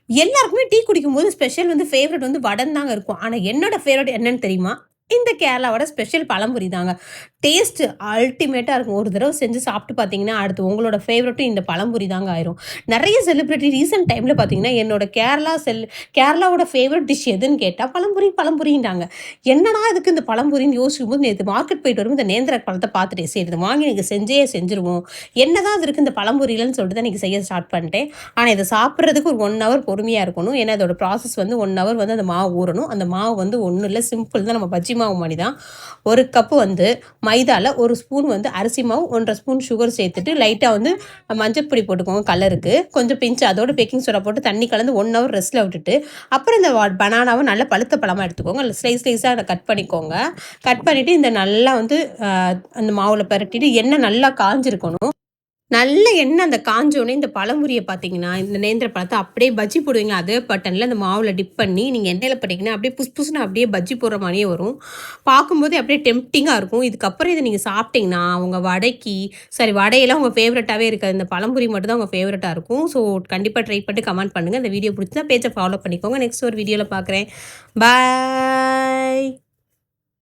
எல்லாருக்குமே டீ குடிக்கும்போது ஸ்பெஷல் வந்து ஃபேவரைட் வந்து வடன்னு தாங்க இருக்கும். ஆனா என்னோட ஃபேவரைட் என்னன்னு தெரியுமா? இந்த கேரளாவோட ஸ்பெஷல் பழம்புரி தாங்க. டேஸ்ட் அல்டிமேட்டா இருக்கும். ஒரு தடவ செஞ்சு சாப்பிட்டு பார்த்தீங்கன்னா, அடுத்து உங்களோட ஃபேவரைட்டும் இந்த பழம்புரி தாங்க ஆயிரும். நெறைய செலிபிரிட்டி ரீசென்ட் டைம்ல பார்த்தீங்கன்னா, என்னோட கேரளாவோட ஃபேவரைட் டிஷ் எதுன்னு கேட்டா, பழம்புரின்ட்டாங்க. என்னடா இதுக்கு இந்த பழம்புரின்னு யோசிக்கும்போது, நேத்து மார்க்கெட் போயிட்டு வரும்போது இந்த நேந்திர பழத்த பார்த்துட்டேன். சரி இத வாங்கி இன்னைக்கு செஞ்சுருவோம். என்னதான் இது இருக்கு இந்த பழம்புரிலன்னு சொல்லிட்டு தான் இன்னைக்கு செய்ய ஸ்டார்ட் பண்ணிட்டேன். ஆனா இத சாப்பிடுறதுக்கு ஒரு 1 ஹவர் பொறுமையா இருக்கணும். ஏன்னா அதோட ப்ராசஸ் வந்து 1 ஹவர் வந்து அந்த மாவு ஊறணும். அந்த மாவு வந்து ஒண்ணும் இல்ல சிம்பிள் தான். நம்ம பஜ்ஜி மாவு மாரி தான். 1 கப் வந்து மைதால 1 ஸ்பூன் வந்து அரிசி மாவு, 1 1/2 ஸ்பூன் சுகர் சேர்த்துட்டு லைட்டா வந்து மஞ்சள் பொடி போட்டுக்கோங்க கலருக்கு. கொஞ்சம் பிஞ்ச் அதோட பேக்கிங் சோடா போட்டு தண்ணி கலந்து 1 ஹவர் ரெஸ்ட்ல விட்டுட்டு, அப்புறம் இந்த பனானாவ நல்ல பழுத்த பழமா எடுத்துக்கோங்க. ஸ்லைஸா கட் பண்ணிக்கோங்க. கட் பண்ணிட்டு இந்த நல்லா வந்து அந்த மாவுல பெரட்டிட்டு எண்ணெய் நல்லா காஞ்சிருக்கணும். நல்ல எண்ணெய் அந்த காஞ்சோனே இந்த பழமுரிய பார்த்தீங்கன்னா, இந்த நேந்திர பழத்த அப்படியே பஜ்ஜி போடுவீங்க. அதே பட்டன்ல அந்த மாவுல டிப் பண்ணி நீங்க எண்ணெயில போட்டீங்கன்னா, அப்படியே புஸ் புஸ்ன்னு அப்படியே பஜ்ஜி போடுற மாரியே வரும். பார்க்கும்போதே அப்படியே டெம்ப்டிங்கா இருக்கும். இதுக்கப்புறம் இத நீங்க சாப்பிட்டீங்கன்னா, உங்க வடையெல்லாம் உங்க ஃபேவரட்டாவே இருக்காது. இந்த பழம்புரி மட்டும் தான் உங்க ஃபேவரட்டா இருக்கும். ஸோ கண்டிப்பா ட்ரை பண்ணிட்டு கமெண்ட் பண்ணுங்க. இந்த வீடியோ பிடிச்சிருந்தா பேஜ ஃபாலோ பண்ணிக்கோங்க. நெக்ஸ்ட் ஒரு வீடியோல பார்க்குறேன். பாய்.